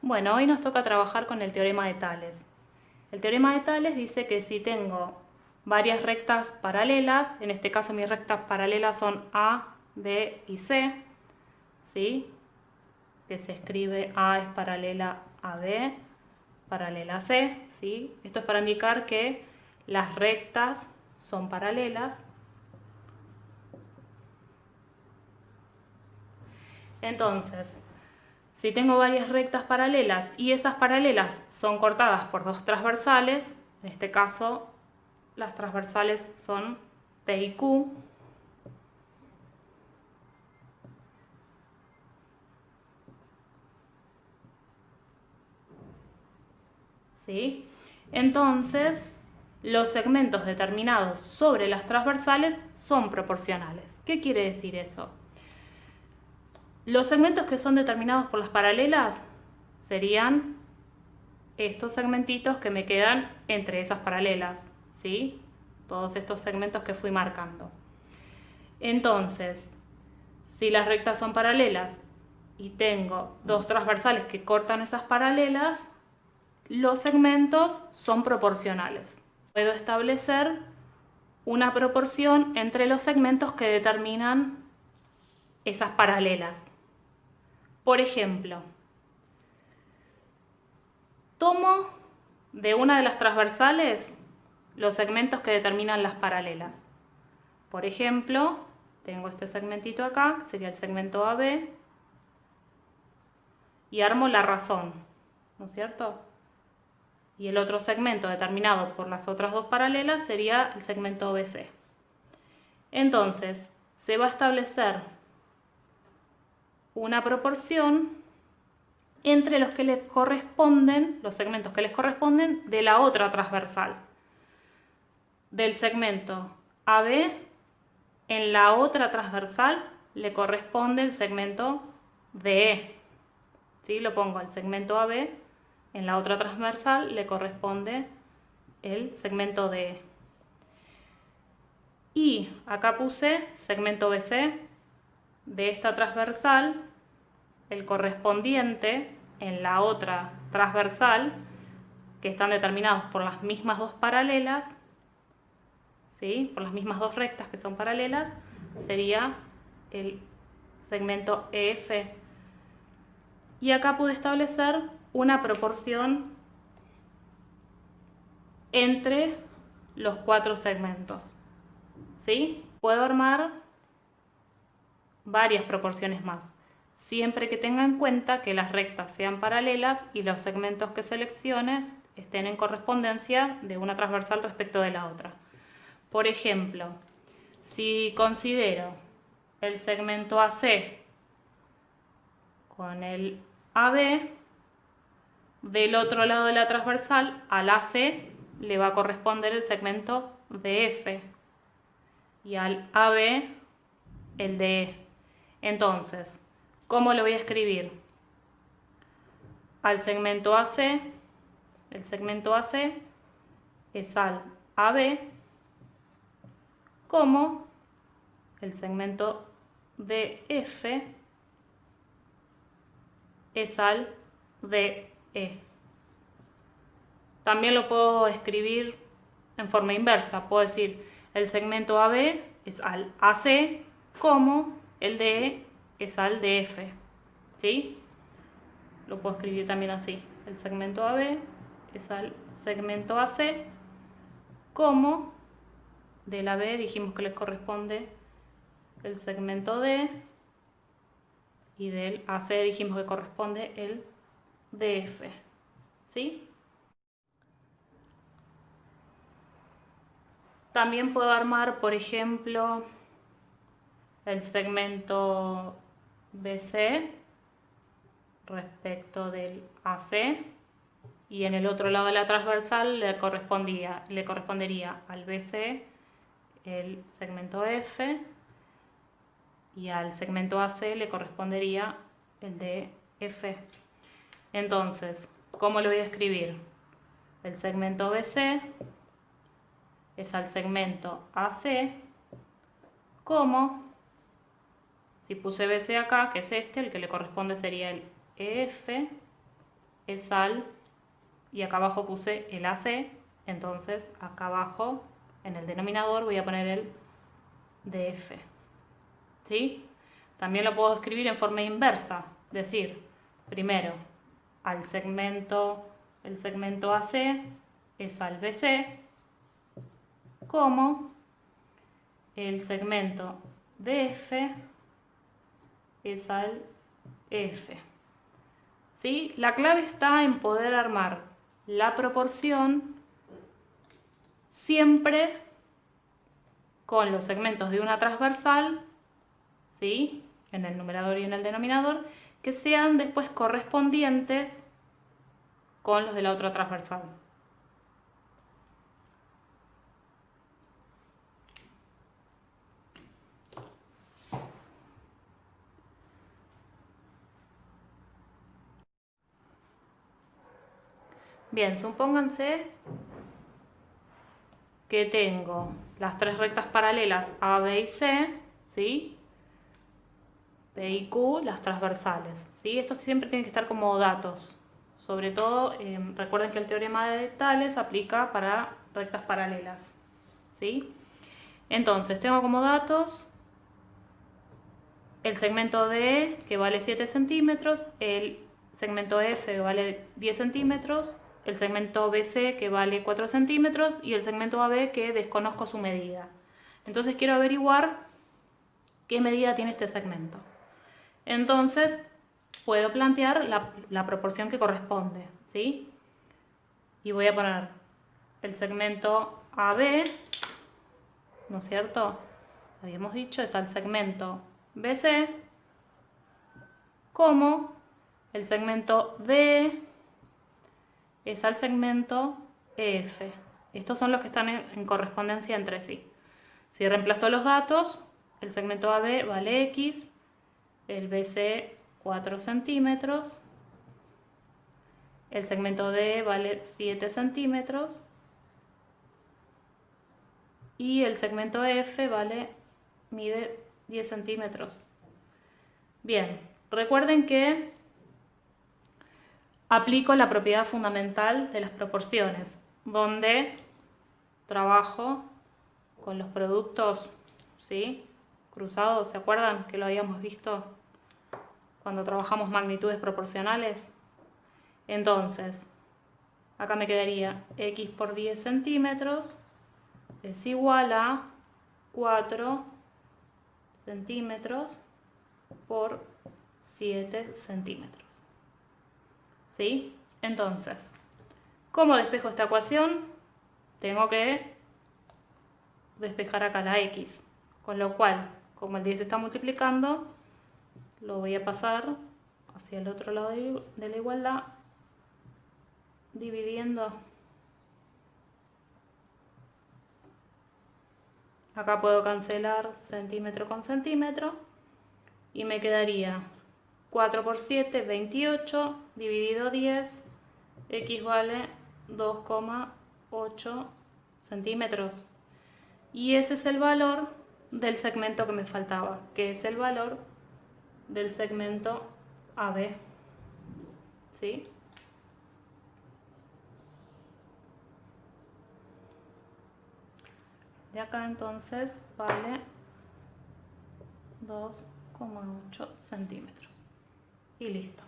Bueno, hoy nos toca trabajar con el teorema de Tales. El teorema de Tales dice que si tengo varias rectas paralelas, en este caso mis rectas paralelas son A, B y C, ¿sí? Que se escribe A es paralela a B, paralela a C, ¿sí? Esto es para indicar que las rectas son paralelas. Entonces, si tengo varias rectas paralelas y esas paralelas son cortadas por dos transversales, en este caso las transversales son P y Q, ¿sí? Entonces, los segmentos determinados sobre las transversales son proporcionales. ¿Qué quiere decir eso? Los segmentos que son determinados por las paralelas serían estos segmentitos que me quedan entre esas paralelas, ¿sí? Todos estos segmentos que fui marcando. Entonces, si las rectas son paralelas y tengo dos transversales que cortan esas paralelas, los segmentos son proporcionales. Puedo establecer una proporción entre los segmentos que determinan esas paralelas. Por ejemplo, tomo de una de las transversales los segmentos que determinan las paralelas. Por ejemplo, tengo este segmentito acá, que sería el segmento AB, y armo la razón, ¿no es cierto? Y el otro segmento determinado por las otras dos paralelas sería el segmento BC. Entonces, se va a establecer una proporción entre los que les corresponden, los segmentos que les corresponden de la otra transversal. Del segmento AB, en la otra transversal le corresponde el segmento DE. ¿Sí? Lo pongo al segmento AB, en la otra transversal le corresponde el segmento DE. Y acá puse segmento BC de esta transversal, el correspondiente en la otra transversal, que están determinados por las mismas dos paralelas, ¿sí? Por las mismas dos rectas que son paralelas, sería el segmento EF. Y acá pude establecer una proporción entre los cuatro segmentos, ¿sí? Puedo armar varias proporciones más, siempre que tenga en cuenta que las rectas sean paralelas y los segmentos que selecciones estén en correspondencia de una transversal respecto de la otra. Por ejemplo, si considero el segmento AC con el AB, del otro lado de la transversal, al AC le va a corresponder el segmento DF y al AB el DE. Entonces, ¿cómo lo voy a escribir? Al segmento AC, el segmento AC es al AB, como el segmento DF es al DE. También lo puedo escribir en forma inversa. Puedo decir el segmento AB es al AC, como el DE es al DF. ¿Sí? Lo puedo escribir también así. El segmento AB es al segmento AC, como de la B dijimos que les corresponde el segmento D y del AC dijimos que corresponde el DF. ¿Sí? También puedo armar, por ejemplo, el segmento BC respecto del AC, y en el otro lado de la transversal le correspondería al BC el segmento F y al segmento AC le correspondería el DF. Entonces, ¿cómo lo voy a escribir? El segmento BC es al segmento AC, como, si puse BC acá, que es este, el que le corresponde sería el EF, es al, y acá abajo puse el AC, entonces acá abajo en el denominador voy a poner el DF. ¿Sí? También lo puedo escribir en forma inversa, decir, primero el segmento AC es al BC, como el segmento DF es al F. ¿Sí? La clave está en poder armar la proporción siempre con los segmentos de una transversal, ¿sí?, en el numerador y en el denominador, que sean después correspondientes con los de la otra transversal. Bien, supónganse que tengo las tres rectas paralelas A, B y C, ¿sí?, P y Q, las transversales, ¿sí? Estos siempre tienen que estar como datos. Sobre todo, recuerden que el teorema de Tales aplica para rectas paralelas, ¿sí? Entonces, tengo como datos el segmento DE, que vale 7 centímetros, el segmento F, que vale 10 centímetros, el segmento BC, que vale 4 centímetros, y el segmento AB, que desconozco su medida. Entonces, quiero averiguar qué medida tiene este segmento. Entonces, puedo plantear la proporción que corresponde, ¿sí? Y voy a poner el segmento AB, ¿no es cierto? Habíamos dicho, es al segmento BC, como el segmento DE es al segmento EF. Estos son los que están en correspondencia entre sí. Si reemplazo los datos, el segmento AB vale X, el BC 4 centímetros, el segmento D vale 7 centímetros y el segmento F mide 10 centímetros. Bien, recuerden que aplico la propiedad fundamental de las proporciones, donde trabajo con los productos, ¿sí?, cruzados. ¿Se acuerdan que lo habíamos visto cuando trabajamos magnitudes proporcionales? Entonces, acá me quedaría X por 10 centímetros es igual a 4 centímetros por 7 centímetros. ¿Sí? Entonces, ¿cómo despejo esta ecuación? Tengo que despejar acá la X, con lo cual, como el 10 se está multiplicando, lo voy a pasar hacia el otro lado de la igualdad, dividiendo. Acá puedo cancelar centímetro con centímetro y me quedaría 4 por 7, 28, dividido 10, X vale 2,8 centímetros. Y ese es el valor del segmento que me faltaba, que es el valor del segmento AB. ¿Sí? De acá entonces vale 2,8 centímetros. Y listo.